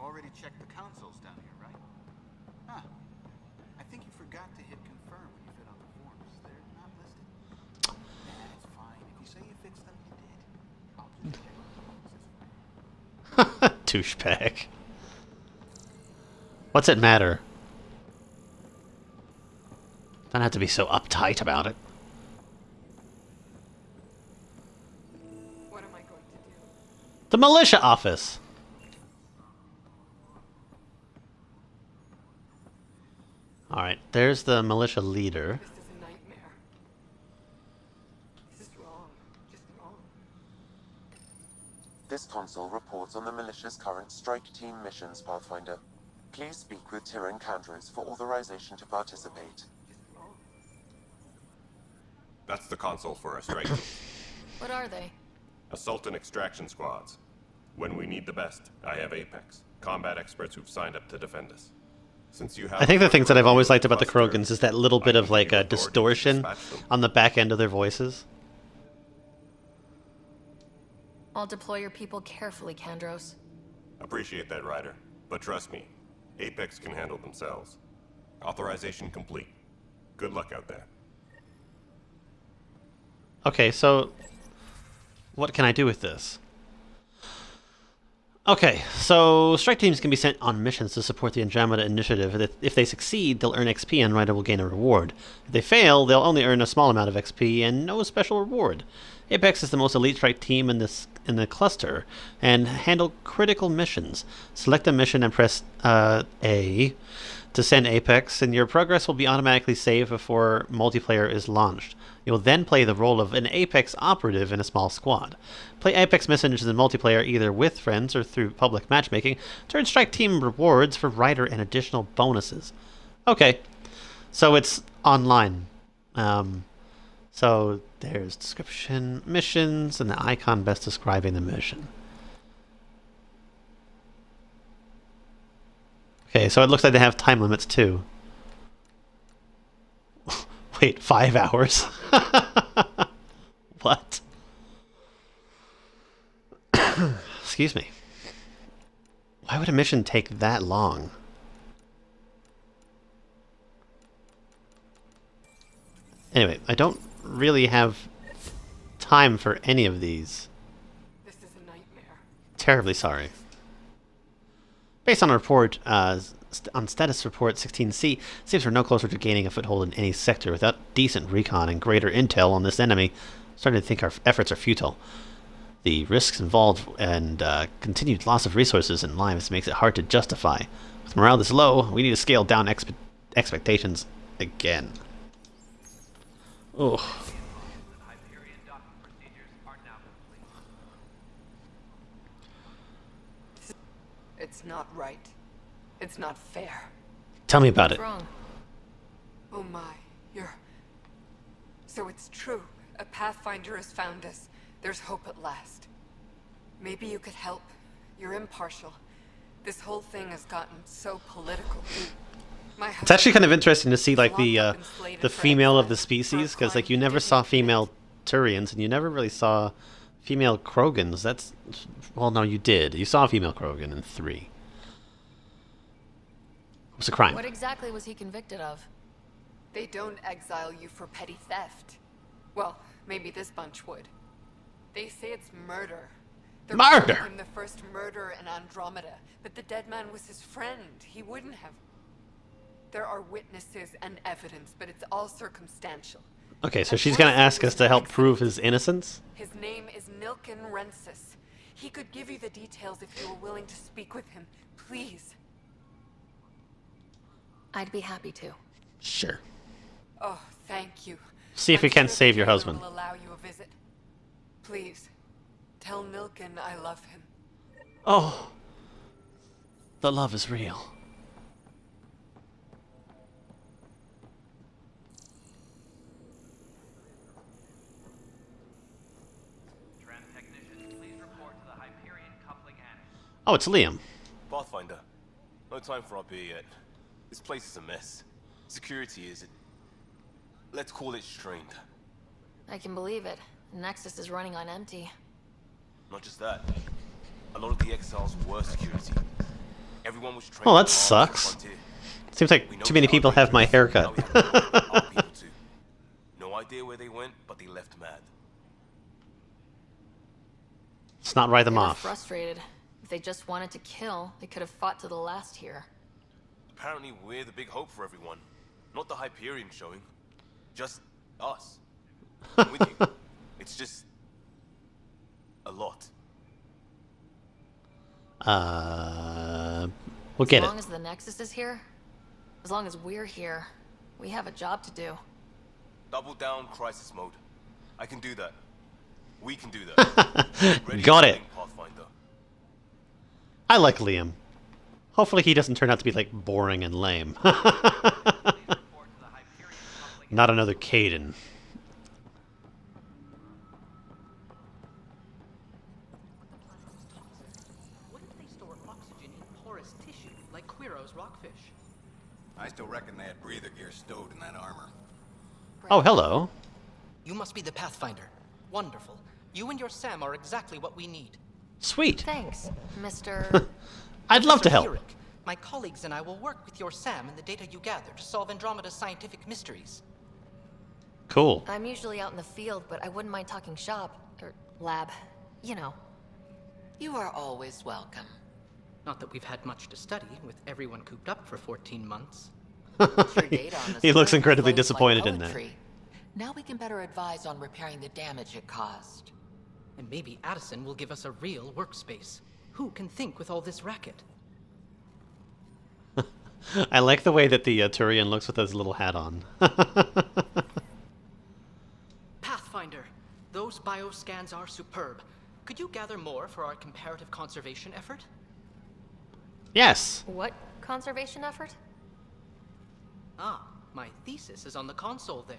already checked the consoles down here, right? Huh. I think you forgot to hit confirm when you filled out the forms. They're not listed. Nah, it's fine. If you say you fixed them, you did. I'll just check the boxes. Douchebag. What's it matter? Don't have to be so uptight about it. What am I going to do? The militia office. Alright, there's the militia leader. This is a nightmare. This is wrong. Just wrong. This console reports on the militia's current strike team missions, Pathfinder. Please speak with Tyrion Candros for authorization to participate. Just wrong. That's the console for our strike. What are they? Assault and extraction squads. When we need the best, I have Apex, combat experts who've signed up to defend us. Since you have I think the things that I've always liked about the cluster, Krogans is that little bit of like a distortion on the back end of their voices. I'll deploy your people carefully, Kandros. Appreciate that, Ryder. But trust me, Apex can handle themselves. Authorization complete. Good luck out there. Okay, so what can I do with this? Okay, so strike teams can be sent on missions to support the Andromeda initiative. If they succeed, they'll earn XP and Ryder will gain a reward. If they fail, they'll only earn a small amount of XP and no special reward. Apex is the most elite strike team in the cluster and handle critical missions. Select a mission and press A to send Apex, and your progress will be automatically saved before multiplayer is launched. You'll then play the role of an Apex operative in a small squad. Play Apex missions in multiplayer either with friends or through public matchmaking to earn strike team rewards for Ryder and additional bonuses. Okay, so it's online. So there's description, missions, and the icon best describing the mission. Okay, so it looks like they have time limits too. Wait, 5 hours? What? Excuse me. Why would a mission take that long? Anyway, I don't really have time for any of these. This is a nightmare. Terribly sorry. Based on a report, on status report 16C, seems we're no closer to gaining a foothold in any sector. Without decent recon and greater intel on this enemy, I'm starting to think our efforts are futile. The risks involved and continued loss of resources and lives makes it hard to justify. With morale this low, we need to scale down expectations again. Ugh. It's not right. It's not fair. Tell me about What's it. wrong? Oh my, you're... So it's true. A Pathfinder has found us. There's hope at last. Maybe you could help. You're impartial. This whole thing has gotten so political. It's actually kind of interesting to see like the female of the species, because like you never saw female Turians and you never really saw female Krogans. That's, well, no, you did. You saw a female Krogan in 3. What's the crime? What exactly was he convicted of? They don't exile you for petty theft. Well, maybe this bunch would. They say it's murder. They're Murder! calling him the first murderer in Andromeda, but the dead man was his friend. He wouldn't have. There are witnesses and evidence, but it's all circumstantial. Okay, so she's going to ask us to help prove his innocence? His name is Nilkin Rensis. He could give you the details if you were willing to speak with him. Please. I'd be happy to. Sure. Oh, thank you. See if we I'm can sure save the your jailer husband. will allow you a visit. Please, tell Nilkin I love him. Oh. The love is real. Oh, it's Liam. Pathfinder, no time for our beer yet. This place is a mess. Security is... let's call it strained. I can believe it. Nexus is running on empty. Not just that. A lot of the exiles were security. Everyone was trained Oh, that on the sucks. frontier. Seems like We know too many the people have my Outrageous, haircut. now we have to help our people too. No idea where they went, but they left mad. Let's not write them They were off. frustrated. If they just wanted to kill, they could have fought to the last here. Apparently we're the big hope for everyone. Not the Hyperion showing. Just us. I'm with you. It's just... a lot. We'll get As it. long as the Nexus is here, as long as we're here, we have a job to do. Double down crisis mode. I can do that. We can do that. Ready Got to it. think, Pathfinder. I like Liam. Hopefully he doesn't turn out to be, like, boring and lame. Not another Caden. What if they store oxygen in porous tissue, like Quiro's rockfish? I still reckon they had breather gear stowed in that armor. Oh, hello. You must be the Pathfinder. Wonderful. You and your Sam are exactly what we need. Sweet. Thanks, Mr. I'd love to Professor help. Herrick, my colleagues and I will work with your Sam and the data you gather to solve Andromeda's scientific mysteries. Cool. I'm usually out in the field, but I wouldn't mind talking shop, or lab, you know. You are always welcome. Not that we've had much to study, with everyone cooped up for 14 months. Your data on the He looks surface incredibly flows like disappointed in that. poetry. Now we can better advise on repairing the damage it caused. And maybe Addison will give us a real workspace. Who can think with all this racket? I like the way that the Turian looks with his little hat on. Pathfinder, those bioscans are superb. Could you gather more for our comparative conservation effort? Yes. What conservation effort? Ah, my thesis is on the console there.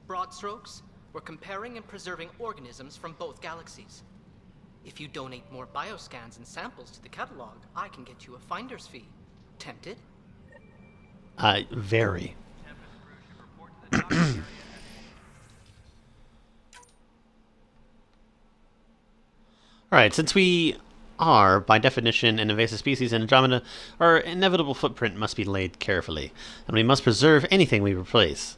Broad strokes, we're comparing and preserving organisms from both galaxies. If you donate more bioscans and samples to the catalog, I can get you a finder's fee. Tempted? Very. Alright, since we are, by definition, an invasive species in Andromeda, our inevitable footprint must be laid carefully, and we must preserve anything we replace.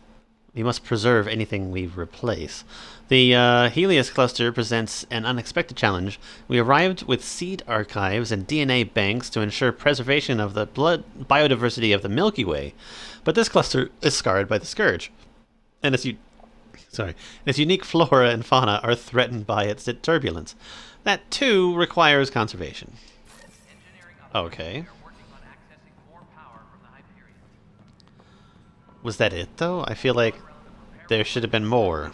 The Helios cluster presents an unexpected challenge. We arrived with seed archives and DNA banks to ensure preservation of the blood biodiversity of the Milky Way, but this cluster is scarred by the Scourge, and its unique flora and fauna are threatened by its turbulence. That, too, requires conservation. Okay. Was that it, though? I feel like there should have been more.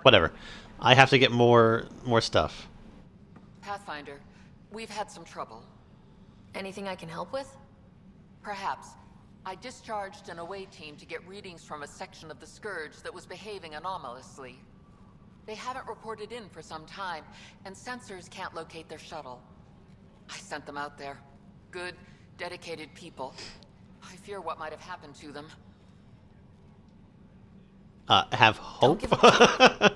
Whatever. I have to get more stuff. Pathfinder, we've had some trouble. Anything I can help with? Perhaps. I discharged an away team to get readings from a section of the Scourge that was behaving anomalously. They haven't reported in for some time, and sensors can't locate their shuttle. I sent them out there. Good, dedicated people. I fear what might have happened to them. Have Don't hope? give up.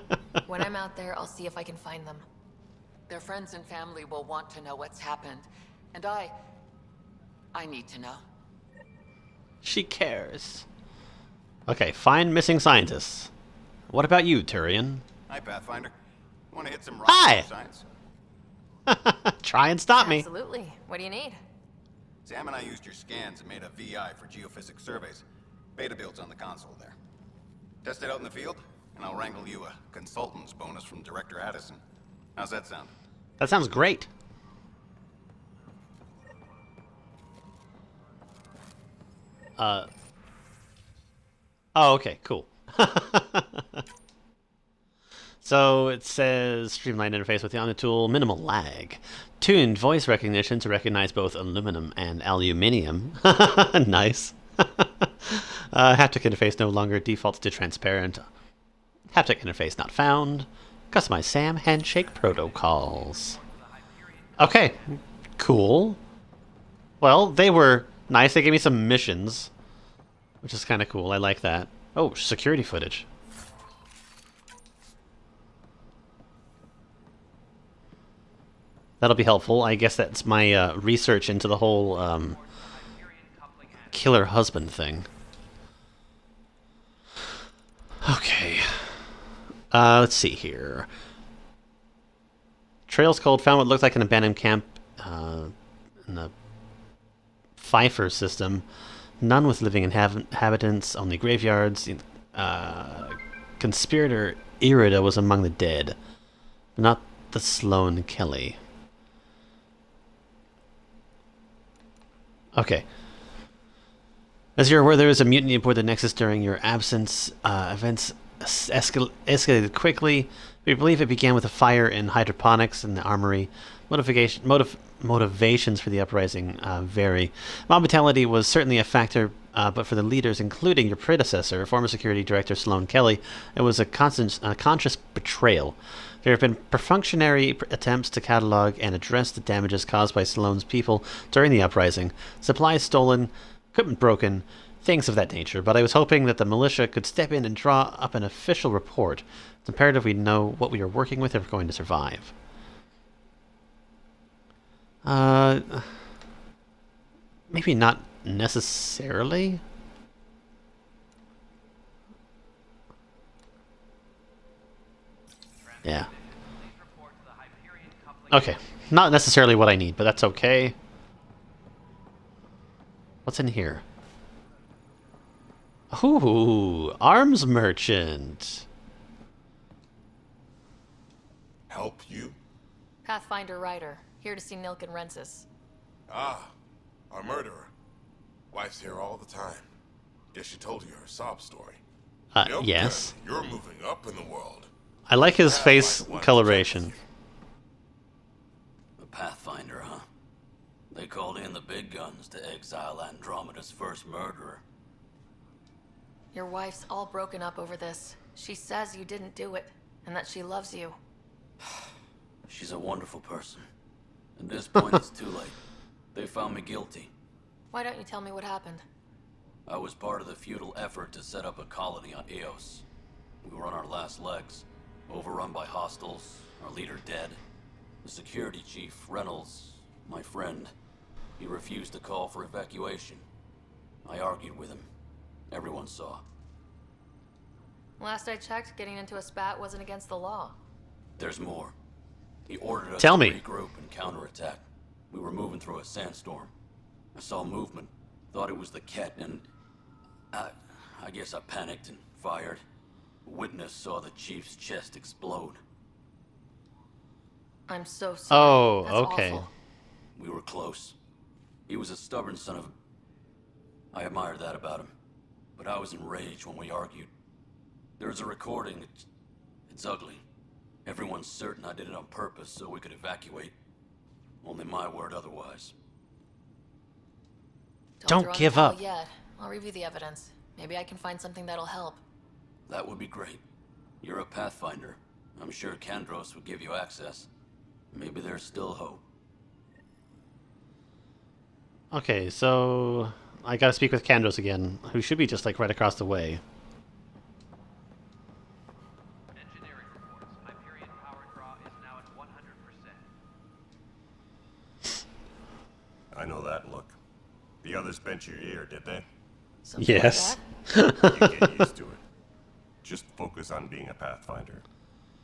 When I'm out there, I'll see if I can find them. Their friends and family will want to know what's happened, and I need to know. She cares. Okay, find missing scientists. What about you, Turian? Hi, Pathfinder. Want to hit some Hi. rock science? Try and stop me. Absolutely. What do you need? Sam and I used your scans and made a VI for geophysics surveys. Beta builds on the console there. Test it out in the field, and I'll wrangle you a consultant's bonus from Director Addison. How's that sound? That sounds great. Oh, okay, cool. So it says streamlined interface with the Omni tool, minimal lag. Tuned voice recognition to recognize both aluminum and aluminium. Nice. Haptic interface no longer defaults to transparent. Haptic interface not found. Customize SAM handshake protocols. Okay, cool. Well, they were nice. They gave me some missions, which is kind of cool. I like that. Oh, security footage. That'll be helpful. I guess that's my research into the whole killer husband thing. Okay. Let's see here. Trails Cold found what looked like an abandoned camp in the Pfeiffer system. None with living inhabitants, only graveyards. Conspirator Irida was among the dead, not the Sloane Kelly. Okay. As you're aware, there was a mutiny aboard the Nexus during your absence. Events escalated quickly. We believe it began with a fire in hydroponics in the armory. Motivations for the uprising vary. Mob mentality was certainly a factor, but for the leaders, including your predecessor, former security director Sloane Kelly, it was a conscious betrayal. There have been perfunctory attempts to catalog and address the damages caused by Sloane's people during the uprising. Supplies stolen, equipment broken, things of that nature, but I was hoping that the militia could step in and draw up an official report. It's imperative we know what we are working with if we're going to survive. Maybe not necessarily. Yeah. Okay. Not necessarily what I need, but that's okay. What's in here? Ooh, arms merchant. Help you? Pathfinder Ryder, here to see Nilk and Rensis. Ah, our murderer. Wife's here all the time. Guess she told you her sob story. Yes. Good. You're moving up in the world. I like his face coloration. The Pathfinder, huh? They called in the big guns to exile Andromeda's first murderer. Your wife's all broken up over this. She says you didn't do it, and that she loves you. She's a wonderful person. At this point, it's too late. They found me guilty. Why don't you tell me what happened? I was part of the futile effort to set up a colony on Eos. We were on our last legs, overrun by hostiles, our leader dead. The security chief, Reynolds, my friend, he refused to call for evacuation. I argued with him. Everyone saw. Last I checked, getting into a spat wasn't against the law. There's more. He ordered us Tell to me. regroup and counterattack. We were moving through a sandstorm. I saw movement, thought it was the Ket, and I guess I panicked and fired. A witness saw the chief's chest explode. I'm so sorry. Oh, That's okay. awful. We were close. He was a stubborn son of... I admired that about him. But I was enraged when we argued. There's a recording. It's ugly. Everyone's certain I did it on purpose so we could evacuate. Only my word otherwise. Don't throw in give the towel up. Yet. I'll review the evidence. Maybe I can find something that'll help. That would be great. You're a Pathfinder. I'm sure Kandros would give you access. Maybe there's still hope. Okay, so I gotta speak with Kandros again, who should be just like right across the way. Engineering reports. Hyperion power draw is now at 100%. I know that look. The others bent your ear, did they? Something like Yes. that? You get used to it. Just focus on being a Pathfinder.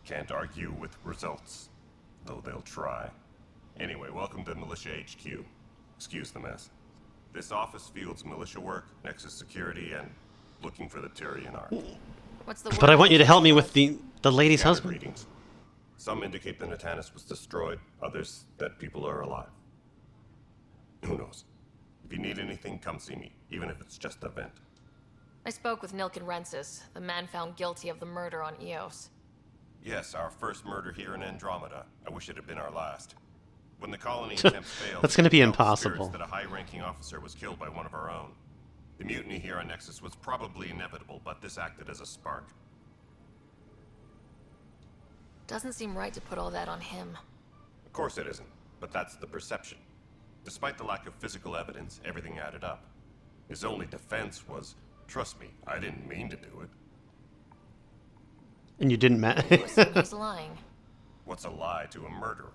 Can't argue with results, though they'll try. Anyway, welcome to Militia HQ. Excuse the mess. This office fields militia work, Nexus security, and looking for the Tyrian Ark. What's the But I word? want you to help me with the lady's Gathered husband. readings. Some indicate the Natanus was destroyed, others that people are alive. Who knows? If you need anything, come see me, even if it's just a vent. I spoke with Nilk and Rensis, the man found guilty of the murder on Eos. Yes, our first murder here in Andromeda. I wish it had been our last. When the colony attempts failed, That's gonna be we felt impossible. spirits that a high-ranking officer was killed by one of our own. The mutiny here on Nexus was probably inevitable, but this acted as a spark. Doesn't seem right to put all that on him. Of course it isn't, but that's the perception. Despite the lack of physical evidence, everything added up. His only defense was, trust me, I didn't mean to do it. And you didn't You assume he's lying. What's a lie to a murderer?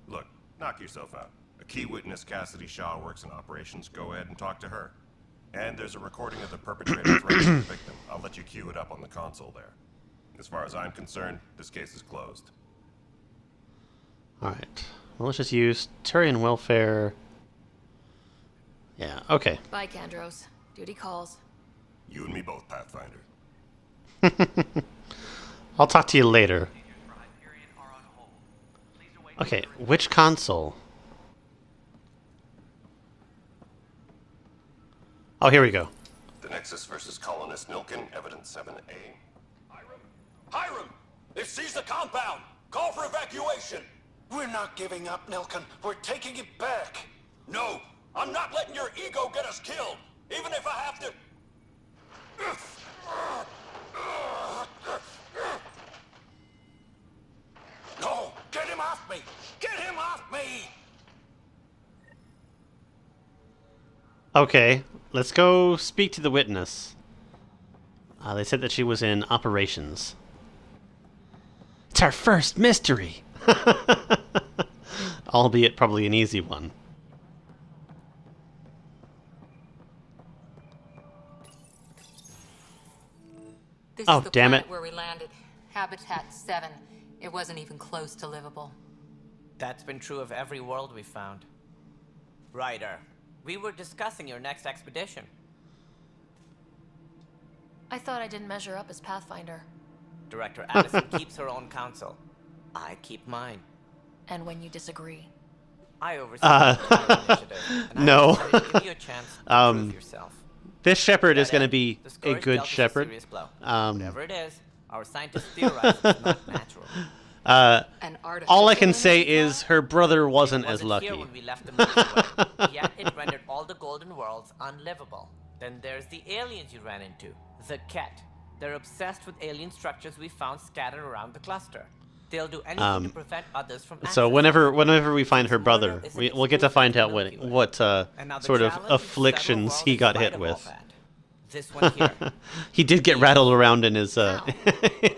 Look, Knock yourself out. A key witness, Cassidy Shaw, works in operations. Go ahead and talk to her. And there's a recording of the perpetrator threatening the victim. I'll let you cue it up on the console there. As far as I'm concerned, this case is closed. Alright. Malicious use, Turian welfare. Yeah, okay. Bye, Kandros. Duty calls. You and me both, Pathfinder. I'll talk to you later. Okay, which console? Oh, here we go. The Nexus versus Colonist Nilkin, Evidence 7A. Hiram! They've seized the compound! Call for evacuation! We're not giving up, Nilkin. We're taking it back. No! I'm not letting your ego get us killed! Even if I have to... No! Get him off me! Get him off me! Okay, let's go speak to the witness. They said that she was in operations. It's our first mystery! Albeit probably an easy one. This Oh, is the damn planet it. where we landed. Habitat 7. It wasn't even close to livable. That's been true of every world we've found. Ryder, we were discussing your next expedition. I thought I didn't measure up as Pathfinder. Director Addison keeps her own counsel. I keep mine. And when you disagree? I oversee the entire initiative, and No. I decided to give you a chance to prove yourself. This shepherd is That going to end, be the a Scourge good dealt us a shepherd. serious blow. Whatever it is, our scientists theorize it's not natural. An artificial All I can say energy is her brother wasn't It as wasn't lucky. here when we left the Milky Way, yet it rendered all the golden worlds unlivable. Then there's the aliens you ran into, the Ket. They're obsessed with alien structures we found scattered around the cluster. They'll do anything to prevent others from So accessing whenever we find her Murder brother, is an we'll get to exclusive find to out the what Milky Way. what And now the sort of challenge is afflictions several he worlds got in hit spite of all with. that. This one here. He did get rattled around in his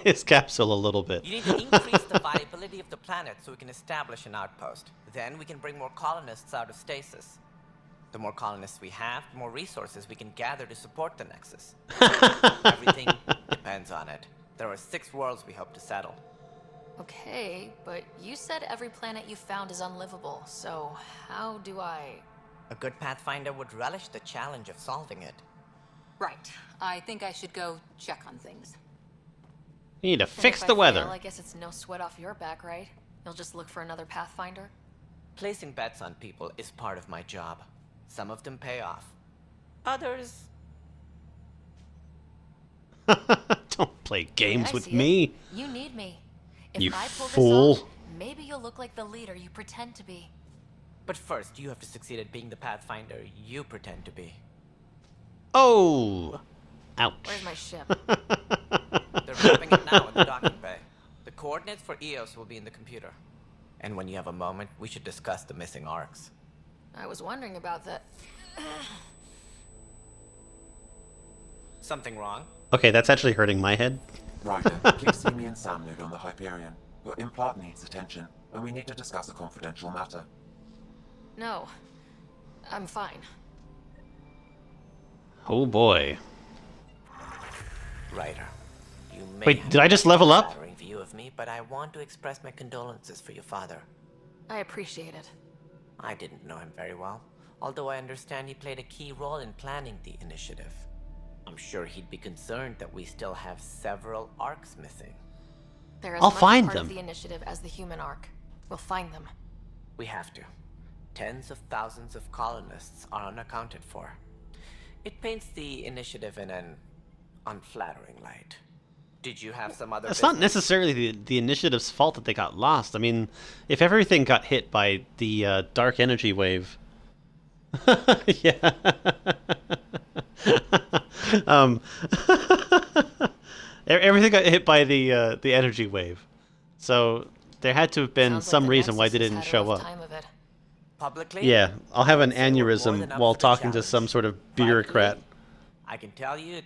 his capsule a little bit. You need to increase the viability of the planet so we can establish an outpost. Then we can bring more colonists out of stasis. The more colonists we have, the more resources we can gather to support the Nexus. Everything depends on it. There are 6 worlds we hope to settle. Okay, but you said every planet you found is unlivable, so how do I... A good Pathfinder would relish the challenge of solving it. Right. I think I should go check on things. You need to And fix if the I weather. fail, I guess it's no sweat off your back, right? You'll just look for another Pathfinder? Placing bets on people is part of my job. Some of them pay off. Others... Don't play games I with see it. me. You need me. If You I pull fool. this off, maybe you'll look like the leader you pretend to be. But first, you have to succeed at being the Pathfinder you pretend to be. Oh! Ouch. Where's my ship? They're wrapping it now in the docking bay. The coordinates for EOS will be in the computer. And when you have a moment, we should discuss the missing arcs. I was wondering about that. Something wrong? Okay, that's actually hurting my head. Ryder, please see me and Sam node on the Hyperion. Your implant needs attention, and we need to discuss a confidential matter. No. I'm fine. Oh boy. Ryder, you may Wait, have did I just level a up? flattering view of me, but I want to express my condolences for your father. I appreciate it. I didn't know him very well, although I understand he played a key role in planning the initiative. I'm sure he'd be concerned that we still have several arcs missing. They're as I'll much find part them. of the initiative as the human arc. We'll find them. We have to. Tens of thousands of colonists are unaccounted for. It paints the initiative in an unflattering light. Did you have some other It's not business? necessarily the initiative's fault that they got lost. I mean, if everything got hit by the dark energy wave... yeah. Everything got hit by the energy wave. So there had to have been Sounds like some the reason why they Nexus has didn't had a show rough up. time of it. Publicly? Yeah, I'll have an I'd say we're more aneurysm than up while for the talking to challenge. some sort of Privately, bureaucrat. I can tell you,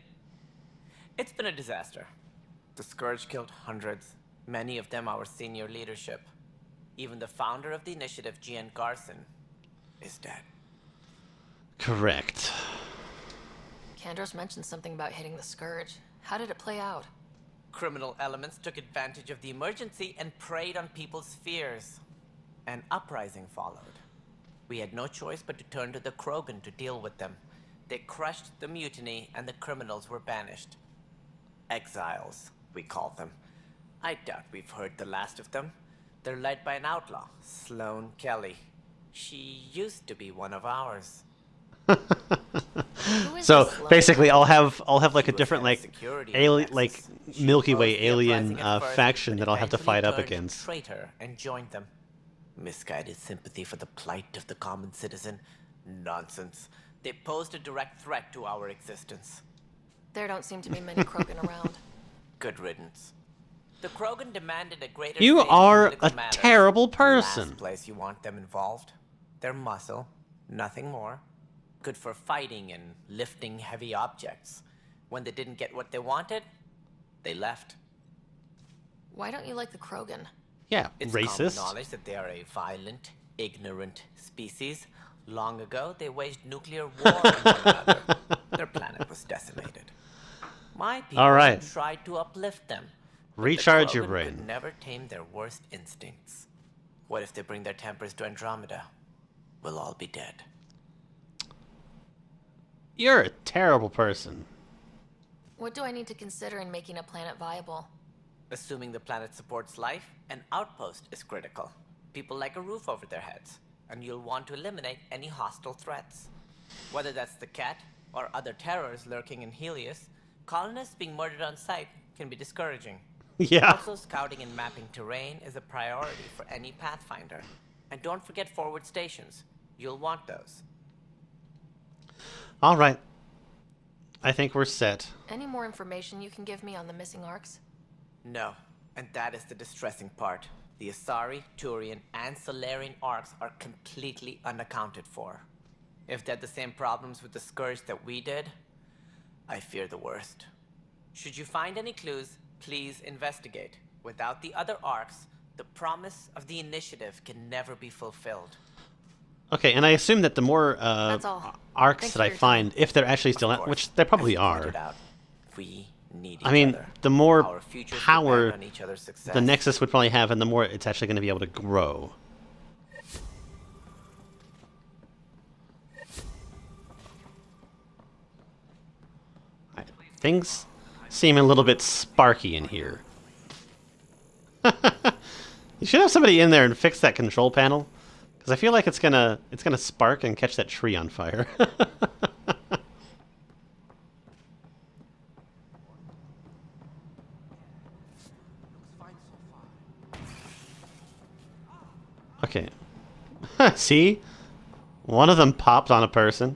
it's been a disaster. The Scourge killed hundreds, many of them our senior leadership. Even the founder of the initiative, Gian Garson, is dead. Correct. Kandros mentioned something about hitting the Scourge. How did it play out? Criminal elements took advantage of the emergency and preyed on people's fears. An uprising followed. We had no choice but to turn to the Krogan to deal with them. They crushed the mutiny and the criminals were banished. Exiles, we called them. I doubt we've heard the last of them. They're led by an outlaw, Sloane Kelly. She used to be one of ours. So basically, I'll have like a different like alien, like Milky Way alien faction that I'll have to fight up against. Traitor and joined them. Misguided sympathy for the plight of the common citizen. Nonsense. They posed a direct threat to our existence. There don't seem to be many Krogan around. Good riddance. The Krogan demanded a greater. You say in are a political matters. terrible The person. last place you want them involved. Their muscle, nothing more. Good for fighting and lifting heavy objects. When they didn't get what they wanted, they left. Why don't you like the Krogan? Yeah, It's racist. common knowledge that they are a violent, ignorant species. Long ago, they waged nuclear war on one another. Their planet was decimated. My people All right. tried to uplift them. but the Recharge your Krogan brain. could never tame their worst instincts. What if they bring their tempers to Andromeda? We'll all be dead. You're a terrible person. What do I need to consider in making a planet viable? Assuming the planet supports life, an outpost is critical. People like a roof over their heads, and you'll want to eliminate any hostile threats. Whether that's the cat or other terrors lurking in Helios, colonists being murdered on sight can be discouraging. Yeah. Also, scouting and mapping terrain is a priority for any Pathfinder. And don't forget forward stations. You'll want those. All right. I think we're set. Any more information you can give me on the missing arcs? No, and that is the distressing part. The Asari, Turian, and Solarian arcs are completely unaccounted for. If they had the same problems with the Scourge that we did, I fear the worst. Should you find any clues, please investigate. Without the other arcs, the promise of the initiative can never be fulfilled. Okay, and I assume that the more That's all. arcs Thanks that for I your find, if they're actually still out, which they probably are. We need I mean, the more Our futures power depend on each other's success. the Nexus would probably have, and the more it's actually going to be able to grow. Things seem a little bit sparky in here. You should have somebody in there and fix that control panel, because I feel like it's gonna spark and catch that tree on fire. Okay. See? One of them popped on a person.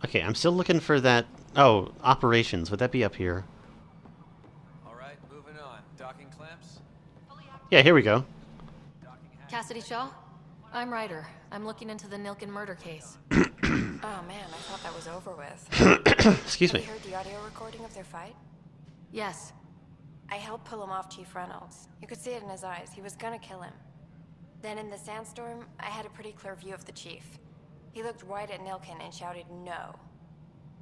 Okay, I'm still looking for that. Oh, operations. Would that be up here? Alright, moving on. Docking clamps? Yeah, here we go. Cassidy Shaw? I'm Ryder. I'm looking into the Nilken murder case. Oh man, I thought that was over with. Excuse me. Have you heard the audio recording of their fight? Yes. I helped pull him off Chief Reynolds. You could see it in his eyes. He was gonna kill him. Then in the sandstorm, I had a pretty clear view of the chief. He looked right at Nilken and shouted no.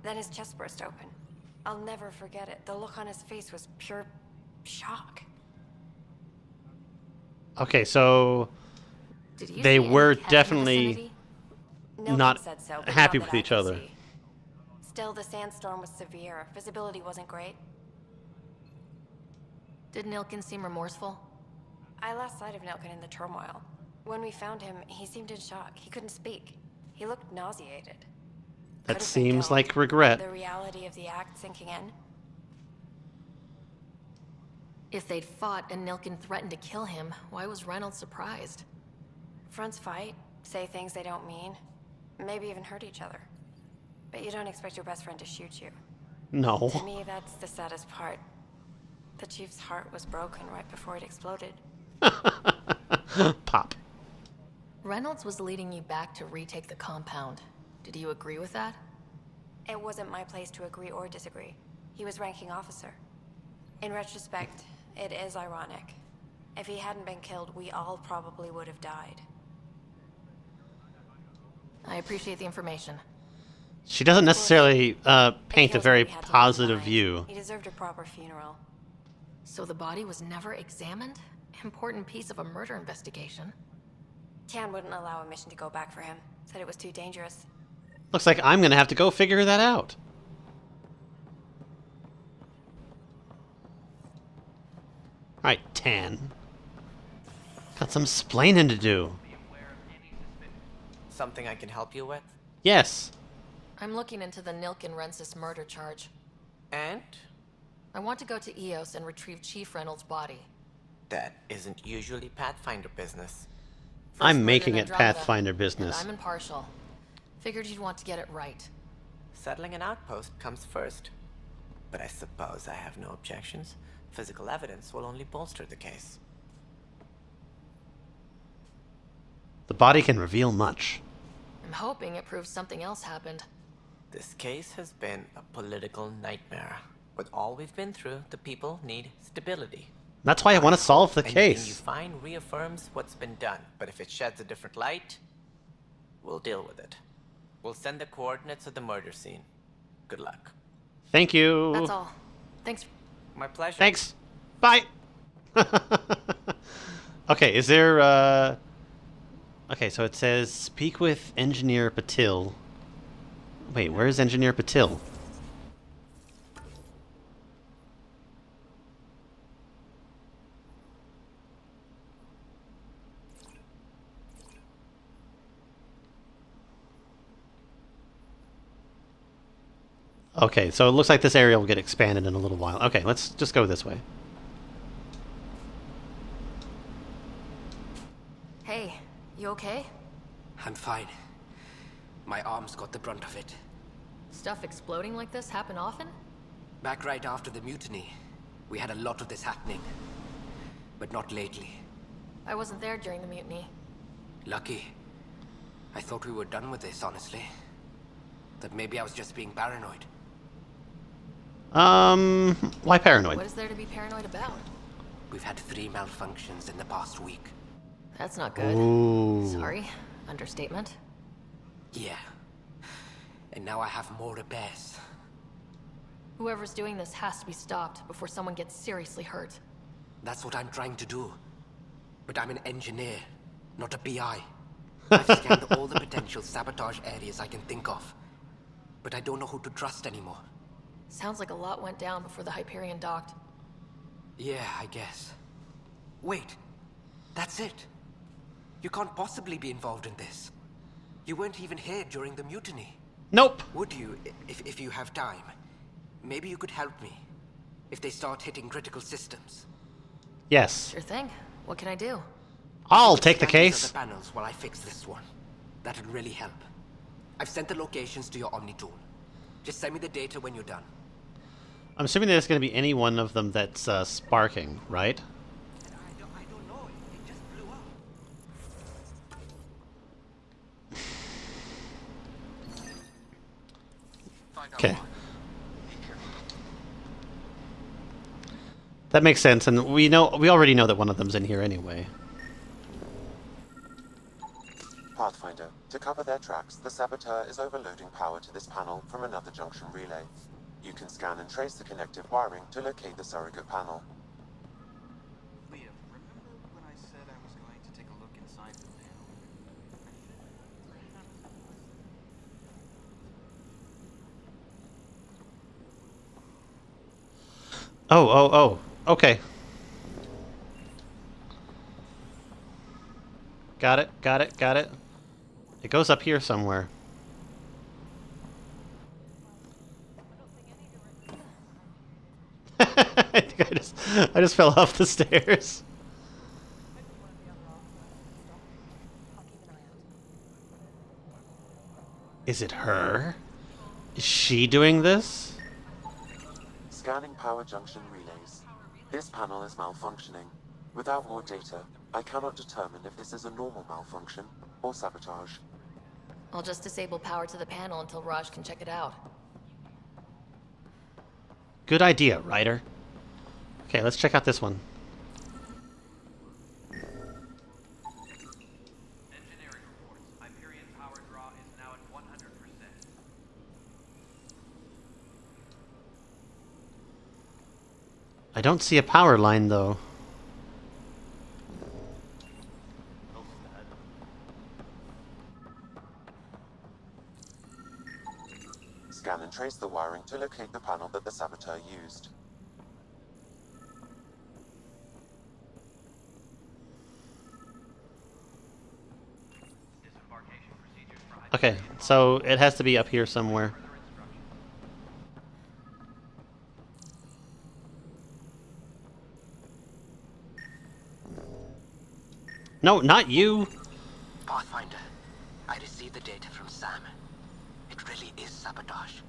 Then his chest burst open. I'll never forget it. The look on his face was pure shock. Okay, so Did you they see any were cat in the definitely vicinity? Nilken not said so, but happy not with that I each could other. see. Still, the sandstorm was severe. Visibility wasn't great. Did Nilken seem remorseful? I lost sight of Nilken in the turmoil. When we found him, he seemed in shock. He couldn't speak. He looked nauseated. That seems like regret. The reality of the act sinking in. If they'd fought and Nilken threatened to kill him, why was Reynolds surprised? Fronts fight, say things they don't mean, maybe even hurt each other. But you don't expect your best friend to shoot you. No. To me, that's the saddest part. The chief's heart was broken right before it exploded. Pop. Reynolds was leading you back to retake the compound. Did you agree with that? It wasn't my place to agree or disagree. He was ranking officer. In retrospect, it is ironic. If he hadn't been killed, we all probably would have died. I appreciate the information. She doesn't necessarily paint a very positive view. He deserved a proper funeral. So the body was never examined? Important piece of a murder investigation. Tian wouldn't allow a mission to go back for him. Said it was too dangerous. Looks like I'm gonna have to go figure that out. Alright, Tan. Got some splaining to do. Something I can help you with? Yes. I'm looking into the Nilken Rensis murder charge. And? I want to go to EOS and retrieve Chief Reynolds' body. That isn't usually Pathfinder business. I'm making it Andromeda, Pathfinder business. And I'm impartial. Figured you'd want to get it right. Settling an outpost comes first. But I suppose I have no objections. Physical evidence will only bolster the case. The body can reveal much. I'm hoping it proves something else happened. This case has been a political nightmare. With all we've been through, the people need stability. That's why I want to solve the Anything you case. find reaffirms what's been done, but if it sheds a different light, we'll deal with it. We'll send the coordinates of the murder scene. Good luck. Thank you. That's all. Thanks. My pleasure. Thanks. Bye. Okay, is there, Okay, so it says, speak with Engineer Patil. Wait, where is Engineer Patil? Okay, so it looks like this area will get expanded in a little while. Okay, let's just go this way. Hey, you okay? I'm fine. My arms got the brunt of it. Stuff exploding like this happen often? Back right after the mutiny, we had a lot of this happening. But not lately. I wasn't there during the mutiny. Lucky. I thought we were done with this, honestly. That maybe I was just being paranoid. Why paranoid? What is there to be paranoid about? We've had 3 malfunctions in the past week. That's not good. Ooh. Sorry. Understatement. Yeah. And now I have more repairs. Whoever's doing this has to be stopped before someone gets seriously hurt. That's what I'm trying to do. But I'm an engineer, not a PI. I've scanned all the potential sabotage areas I can think of. But I don't know who to trust anymore. Sounds like a lot went down before the Hyperion docked. Yeah, I guess. Wait. That's it. You can't possibly be involved in this. You weren't even here during the mutiny. Nope. Would you, if you have time? Maybe you could help me. If they start hitting critical systems. Yes. Sure thing. What can I do? I'll take the Scan these case. other panels while I fix this one. That'll really help. I've sent the locations to your Omni tool. Just send me the data when you're done. I'm assuming there's going to be any one of them that's sparking, right? I don't know. It just blew up. Okay. That makes sense, and we already know that one of them's in here anyway. Pathfinder, to cover their tracks, the saboteur is overloading power to this panel from another junction relay. You can scan and trace the connective wiring to locate the surrogate panel. Leah, remember when I said I was going to take a look inside the panel? Oh. Okay. Got it. It goes up here somewhere. I think I just fell off the stairs. Is it her? Is she doing this? Scanning power junction relays. This panel is malfunctioning. Without more data, I cannot determine if this is a normal malfunction or sabotage. I'll just disable power to the panel until Raj can check it out. Good idea, Ryder. Okay, let's check out this one. I don't see a power line, though. Scan and trace the wiring to locate the panel that the saboteur used. Okay, so it has to be up here somewhere. No, not you! Pathfinder, I received the data from Sam. It really is sabotage.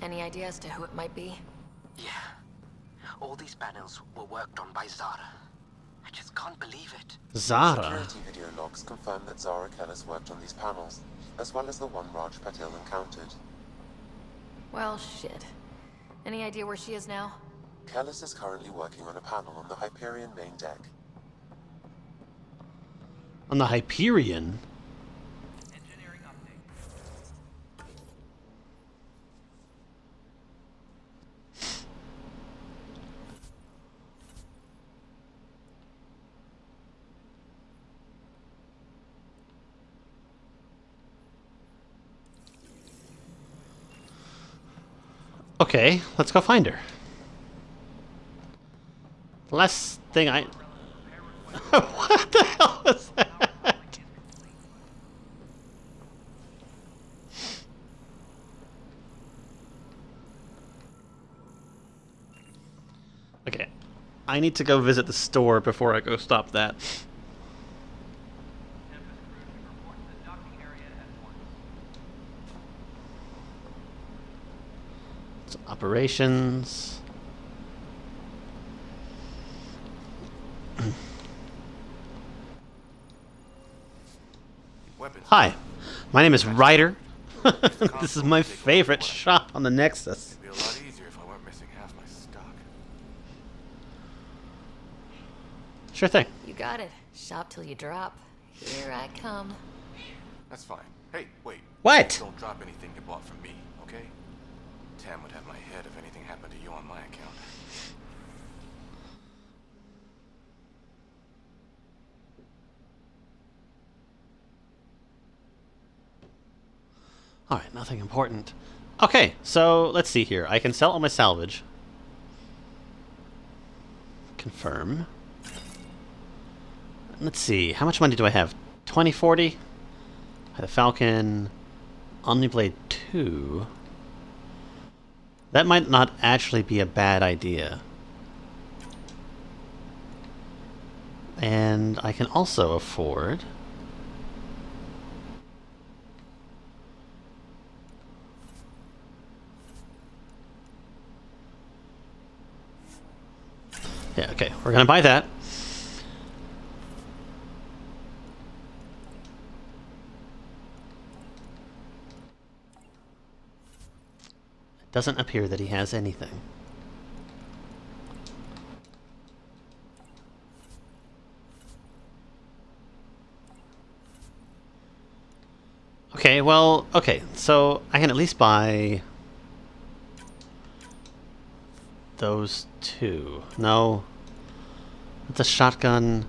Any idea as to who it might be? Yeah. All these panels were worked on by Zara. I just can't believe it. Zara? Security video logs confirm that Zara Kellis worked on these panels, as well as the one Raj Patil encountered. Well, shit. Any idea where she is now? Kellis is currently working on a panel on the Hyperion main deck. On the Hyperion? Okay, let's go find her. The last thing I... What the hell was that? Okay, I need to go visit the store before I go stop that. So, operations. Hi, my name is Ryder. This is my favorite shop on the Nexus. It'd be a lot easier if I weren't missing half my stock. Sure thing. You got it. Shop till you drop. Here I come. That's fine. Hey, wait. What? Don't drop anything you bought from me, okay? Tam would have my head if anything happened to you on my account. Alright, nothing important. Okay, so let's see here. I can sell all my salvage. Confirm. Let's see, how much money do I have? 2040? The Falcon. Omniblade 2. That might not actually be a bad idea. And I can also afford... Yeah, okay, we're gonna buy that. It doesn't appear that he has anything. Okay, well, okay, so I can at least buy those two. No. It's a shotgun.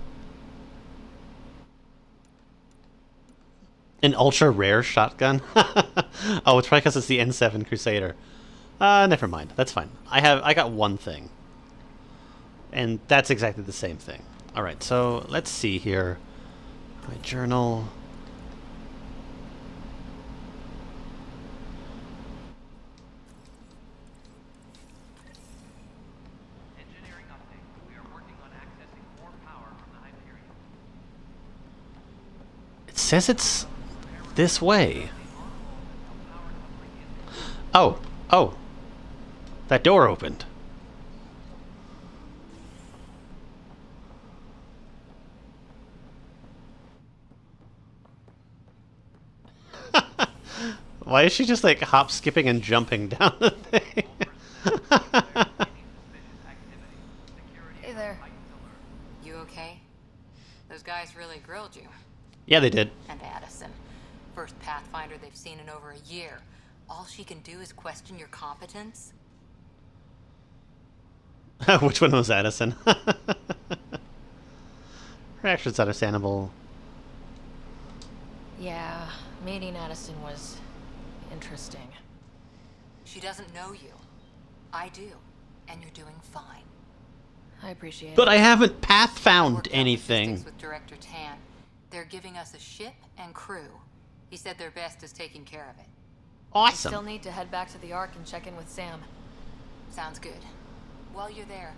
An ultra rare shotgun? Oh, it's probably because it's the N7 Crusader. Never mind. That's fine. I got one thing. And that's exactly the same thing. Alright, so let's see here. My journal. It says it's this way. Oh, oh. That door opened. Why is she just like hop, skipping, and jumping down the thing? Hey there. You okay? Those guys really grilled you. Yeah, they did. And Addison. First Pathfinder they've seen in over a year. All she can do is question your competence? Which one was Addison? Reaction's understandable. Yeah, meeting Addison was interesting. She doesn't know you. I do. And you're doing fine. I appreciate it. But I haven't path I found worked out anything. logistics with Director Tan. They're giving us a ship and crew. He said their best is taking care of it. I Awesome. still need to head back to the Ark and check in with Sam. Sounds good. While you're there,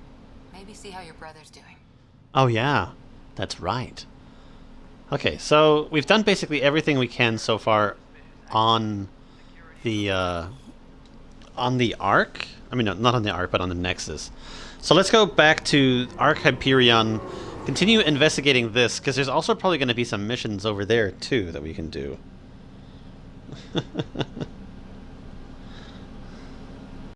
maybe see how your brother's doing. Oh yeah, that's right. Okay, so we've done basically everything we can so far on the Ark. I mean, no, not on the Ark, but on the Nexus. So let's go back to Ark Hyperion, continue investigating this, because there's also probably going to be some missions over there too that we can do.